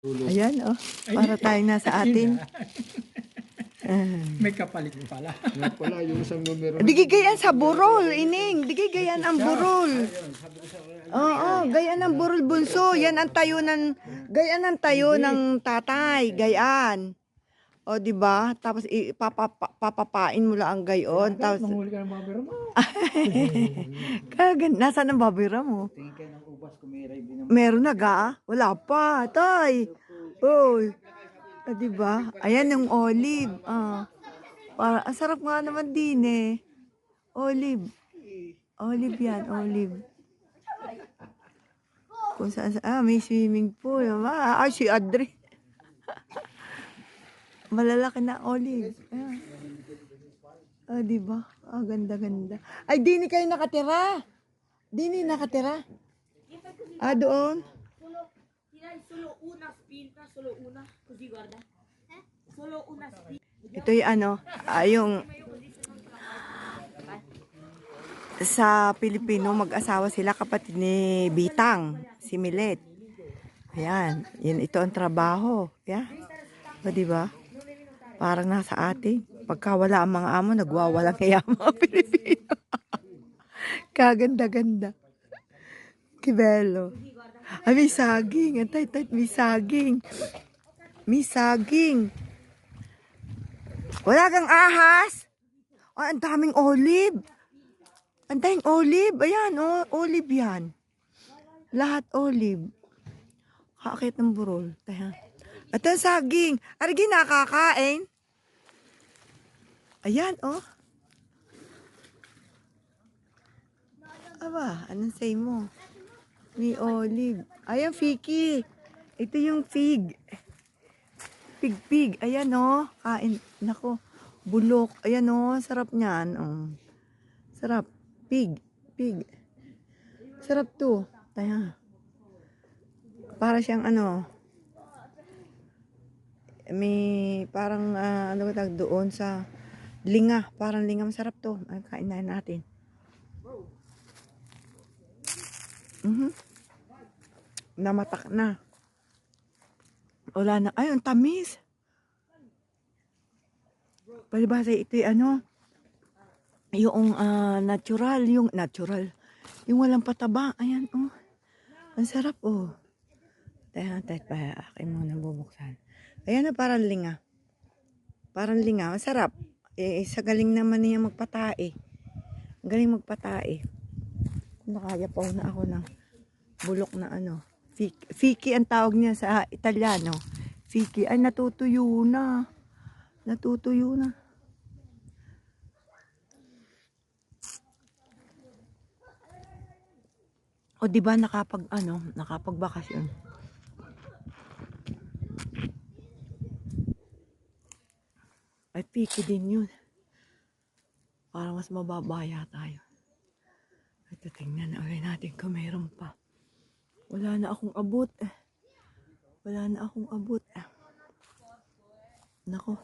Ayan, oh. Para tayong nasa atin. May kapalit pala. Nga pala, yung isang numero. Digi gayan sa burol, ining. Digi gayan ang burol. Oo, gayan ang burol bunso. Yan ang tayo ng, gayan ang tayo ng tatay. Gayan. O, di ba? Tapos papapain mo lang ang gayon. Tapos, Manghuli ka ng babero mo. nasaan ang babira mo? Tingin kayo ng ubas, kumiray din. Meron na ga? Wala pa, tay. Uy. Di ba? Ayan yung olive. Para, ang sarap nga naman din eh. Olive. Olive yan, olive. Kung saan, may swimming pool. Si Adri. Malalaki na olive. Ayan. Di ba? Ganda-ganda. Ay, dini kayo nakatira. Dini nakatira. Doon. Solo una spinta, solo una, così guarda. Solo una spinta. Ito yung yung sa Pilipino, mag-asawa sila, kapatid ni Bitang, si Milet. Ayan, ito ang trabaho. Yeah. O, diba? Parang nasa atin. Pagka wala ang mga amo, nagwawalang kaya mga Pilipino. Kaganda-ganda. Kibelo. Ay, may saging. Antay, may saging. May saging. Wala kang ahas? Ay, ang daming olive. Ang daming olive. Ayan, olive yan. Lahat olive. Kakakit ng burol. At ang saging. Arigi, nakakain. Ayan, Aba, anong say mo? May olive. Ayan, fiki. Ito yung fig. Pig. Ayan, kain. Nako, bulok. Ayan, sarap niyan. Sarap. Pig. Sarap to. Ayan. Para siyang may parang ano tawag doon sa linga. Parang linga. Masarap to. Ay, kain na natin. Namatak na. Wala na. Ay, ang tamis. Palibasa ito yung yung natural. Yung walang pataba. Ayan, Ang sarap, Tayo pa. Akin muna bubuksan. Ayan na, parang linga. Ang sarap. Sa galing naman niya magpatae. Ang galing magpatae. Nakaya pa na ako ng bulok na Fiki ang tawag niya sa Italiano. Fiki. Ay, natutuyo na. O, di ba nakapagbakasyon. Ay, fiki din yun. Para mas mababaya tayo. Ito, tingnan na natin kung mayroon pa. Wala na akong abot. Nako.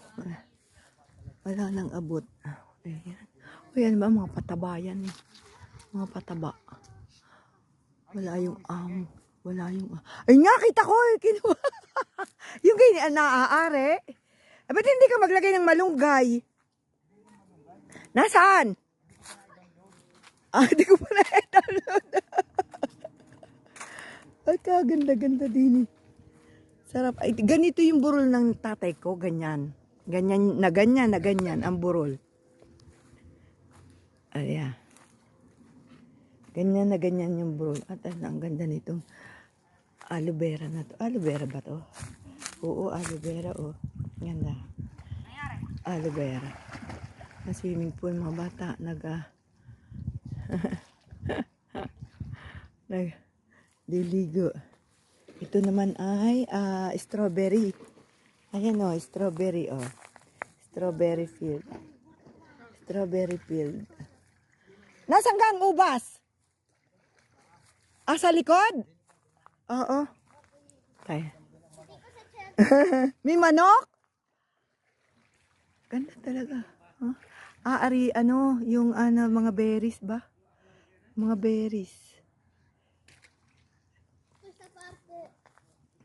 Wala nang abot. Ayan. Ayan ba, mga patabayan. Mga pataba. Wala yung Ay nga, kita ko. Kinuha. Yung ganyan, naaari. Ba't hindi ka maglagay ng malunggay? Nasaan? Di ko pa na-download. Ay, kaganda-ganda din. Sarap. Ay, ganito yung burol ng tatay ko. Ganyan na ganyan ang burol. Ayan. Ganyan na ganyan yung burol. At ang ganda nitong aloe vera na to. Aloe vera ba to? Oo, aloe vera, Ganda. Aloe vera. Ang swimming pool, mga bata, diligo. Ito naman ay strawberry. Ayan strawberry Strawberry field. Nasaan ka ang ubas? Sa likod? Oo. Kaya. May manok? Ganda talaga. Ari, yung mga berries ba? Mga berries.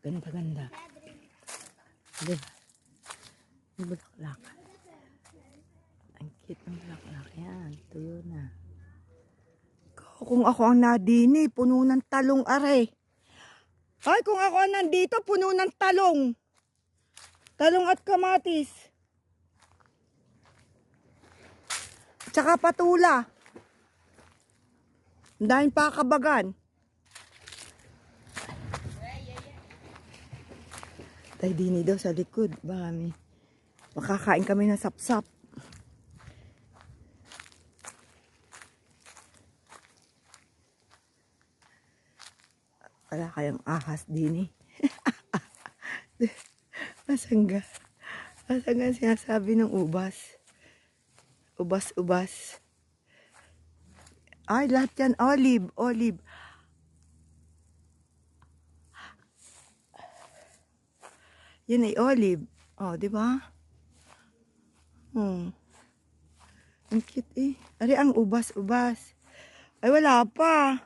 Ganda-ganda. Diba? Yung bulaklak. Ang cute ng bulaklak. Yan, tuyo na. Kung ako ang nadini, puno ng talong are. Ay, kung ako ang nandito, puno ng talong. Talong at kamatis. Tsaka patula. Ang daming pakabagan. Tay dini daw sa likod. Baka makakain kami ng sapsap. Wala kayang ahas dini. Masangga. Masangga sinasabi ng ubas. Ubas-ubas. Ay, lahat yan. Olive. Olive. Yan ay olive. Oh, di ba? Ang cute eh. Ari ang ubas-ubas. Ay, wala pa.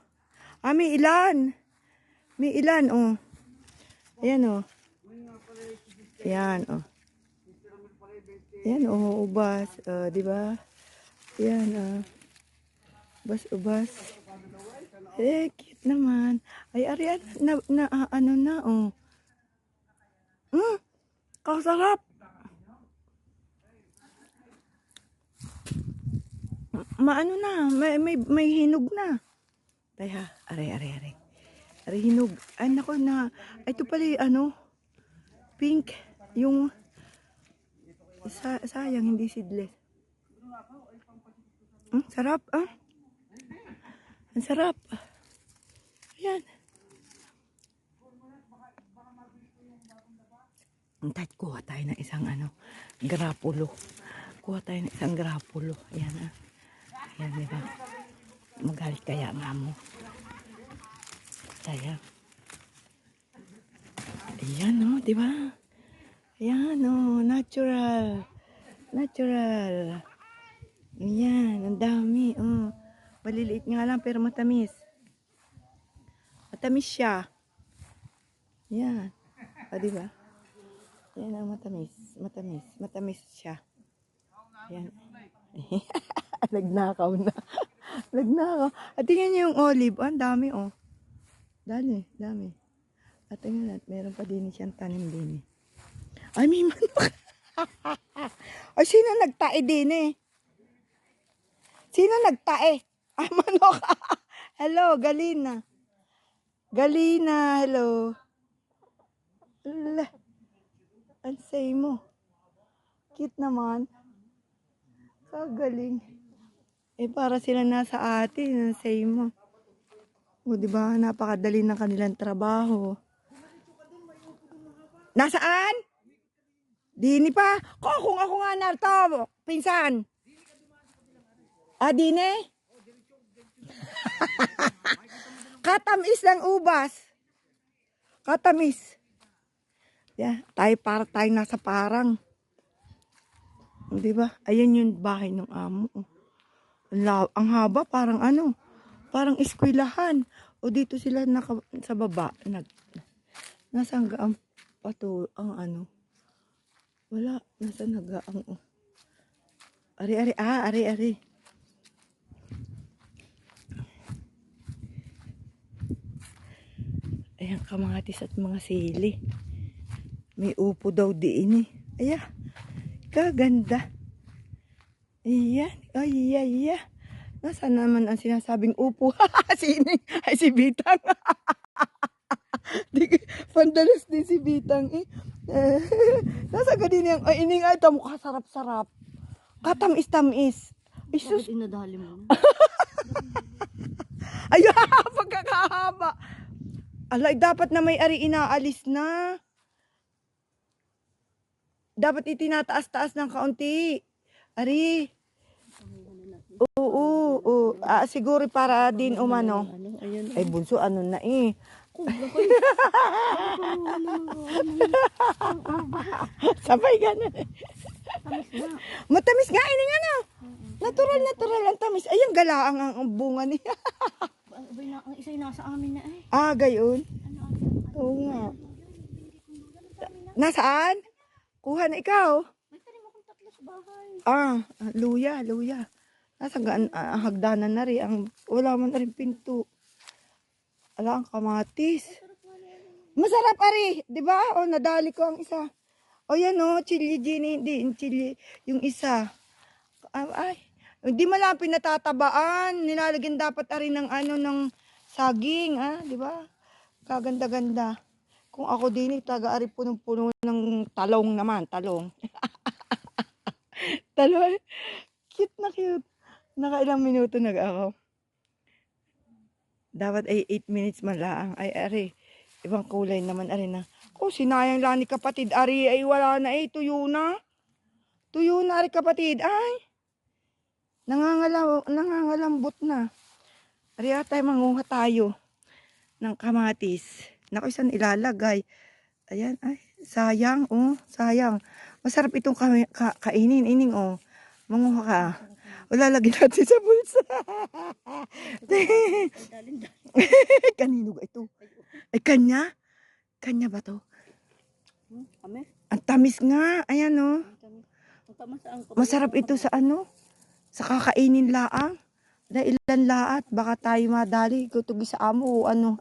Ah, may ilan. May ilan, oh. Ayan, oh. Ayan, oh. Ayan, oh, ubas. Di ba? Ayan, oh. Ubas-ubas. Eh, cute naman. Ay, ari, ano na, oh. Kasarap. Maano na, may hinog na. Tay ha, are. Are hinog. Ay nako na, ito pala yung ano, pink, yung sayang hindi seedless. Sarap ah. Ang sarap. Ayan. Antay, kuha tayo ng isang ano, grapulo. Kuha tayo ng isang grapulo. Ayan ah. Ayan, di ba? Magalit kaya nga mo. Sayang. Ayan o, di ba? Ayan o, natural. Natural. Ayan, ang dami. Oh. Maliliit nga lang pero matamis. Matamis siya. Ayan. O, di ba? Ayan ang matamis. Matamis siya. Ayan. Nagnakaw na. Nagnakaw. At tingnan niyo yung olive. Oh, ang dami oh. Dami. At tingnan natin. Meron pa din siyang tanim din. Ay, may manok. Ay, sino nagtae din eh? Sino nagtae? Ay, manok. Hello, Galina. Galina, hello. Ang say mo. Cute naman. Kagaling. Eh, para sila nasa atin. Ang say mo. O, diba? Napakadali ng kanilang trabaho. Nasaan? Dini pa? Kung ako nga narto. Pinsan. Ah, dini? Katamis ng ubas. Katamis. Yeah, tayo nasa parang. Di ba? Ayan yung bahay ng amo. Ang haba, parang ano, parang eskwelahan. O dito sila sa baba. Nasa hanggang ang ano. Wala, nasa nagaang. Ari. Ayan, kamatis at mga sili. May upo daw diin eh. Ayan. Kaganda. Ayan. Ay. Nasaan naman ang sinasabing upo? Sini? Ay, si Bitang. Pandalas din si Bitang eh. Nasa ganun yung ining ay tamo kasarap-sarap. Katamis-tamis. Bakit inadali mo? Ay, pagkakahaba. Alay, dapat na may ari inaalis na. Dapat itinataas-taas ng kaunti. Ari. Oo. Siguro para din umano. Ay, bunso, ano na eh. Sabay ganun. Matamis nga, ini nga na. Natural ang tamis. Ayun, galaang ang bunga niya. Ang isa yung nasa amin na eh. Ah, gayon. Oo nga. Nasaan? Kuha na ikaw. May tanim akong tatlo sa bahay. Luya. Nasa hagdanan na rin. Wala man na rin pinto. Ala, ang kamatis. Masarap, Ari. Di ba? O, nadali ko ang isa. O, yan o. Chili Gini. Hindi, chili. Yung isa. Ay. Hindi mo lang pinatatabaan. Nilalagyan dapat, Ari, ng ng saging. Di ba? Kaganda-ganda. Kung ako din, taga-Ari punong-puno ng talong naman. Talong. Talong. Cute na cute. Nakailang minuto ako. Dapat ay 8 minutes man lang. Ay, Ari. Ibang kulay naman, Ari na. Sinayang lang ni kapatid. Ari, ay wala na tuyo na. Tuyo na, Ari kapatid. Ay. Nangangalambot na. Ari, tayo manguha tayo ng kamatis. Naku, saan ilalagay? Ayan, ay. Sayang, sayang. Masarap itong kainin. Ining, manguha ka. Wala, lagyan natin sa bulsa. Kanino ba ito? Ay, kanya? Kanya ba to? Kami? Ang tamis nga. Ayan, Ang tamas ang Masarap ito sa sa kakainin laang. Dahil ilan laat. Baka tayo madali. Kutugi sa amo o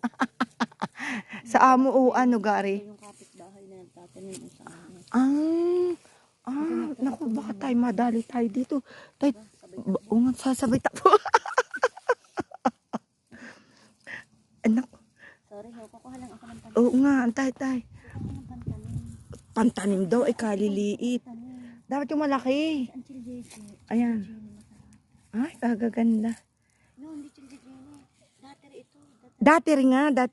sa amo o gari. yung kapitbahay na nagtatanim sa amin. Naku, baka tayo madali tayo dito. Tayo, sasabay tapo. Anak. Sorry, kukuha lang ako ng pantanim. Oo nga, antay. Kukuha ng pantanim. Pantanim daw ay kaliliit. Dapat yung malaki. Ang chiljete. Ayan. Ay, kagaganda. No, hindi chiljete. Dati ito. Dati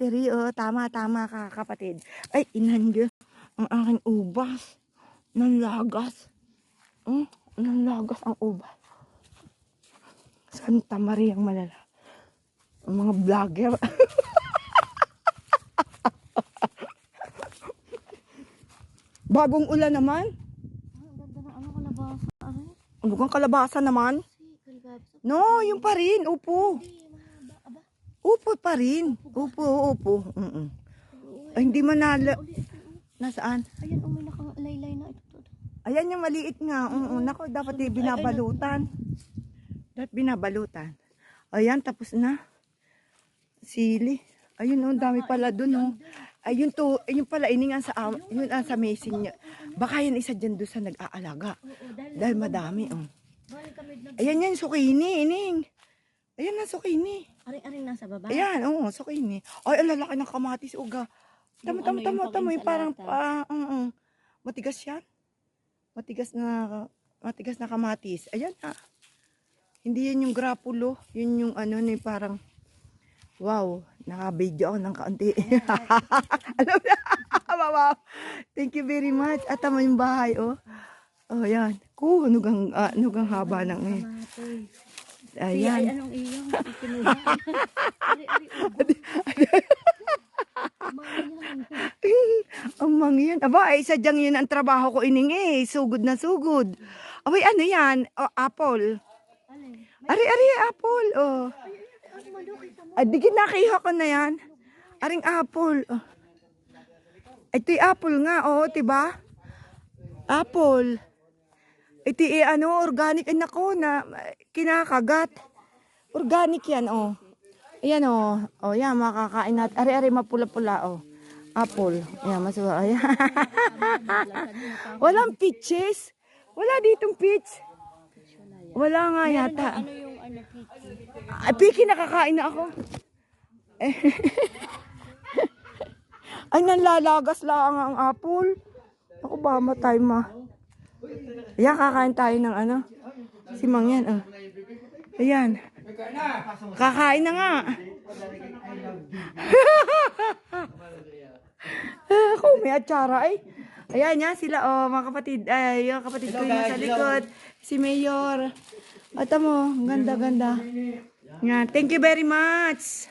rin. Tama ka, kapatid. Ay, inandiyo. Ang aking ubas. Nanlagas. Nanlagas ang ubas. Santa Maria ang malala. Ang mga vlogger. Bagong ulan naman. Ang ganda ng kalabasa. Ano kang kalabasa naman? Kalabasa. No, yung pa rin. Upo. Aba. Upo pa rin. Upo. Ay, hindi man Nasaan? Ayan, may nakalaylay na ito. Ayan yung maliit nga. Nako, dapat binabalutan. Dapat binabalutan. Ayan, tapos na. Sili. Ayun, dami pala dun, Ayun pala, yun sa messing niya. Baka yan isa dyan doon sa nag-aalaga. Dahil madami, Ayan yan, sukini, ining. Ayan na, sukini. Aring nasa baba? Ayan, sukini. Ay, ang lalaki ng kamatis, uga. Tama, yung parang, matigas yan. Matigas na kamatis. Ayan, Hindi yan yung grapulo. Yun yung yung parang, wow, naka-video ako ng kaunti. Alam na, wow. Thank you very much. At tama yung bahay, yan. Nugang haba ng Ayan. Ay, anong iyong kinuha? Ang mangyan. Aba, sadyang yun ang trabaho ko ining Sugod na sugod. Abay, ano yan? Apple. Ari, apple. Ay, di kinakiha ko na yan. Aring apple. Ito'y apple nga, tiba? Apple. Ito'y organic. Ay, nako, na kinakagat. Organic yan, Ayan, yan, makakain natin. Ari, mapula-pula, Apple. Ayan, masura. Ayan. Walang peaches. Wala ditong peach. Wala nga yata. Ano yung piki? Ay, piki, nakakain na ako. Ay, nanlalagas lang ang apple. Ako ba, matay Ayan, kakain tayo ng Si Mang yan, Ayan. Kakain na nga. Ako, may atsara Ayan yan sila, mga kapatid. Ay, yung kapatid ko yung nasa likod. Si Mayor. At mo, ganda-ganda. Yan, thank you very much.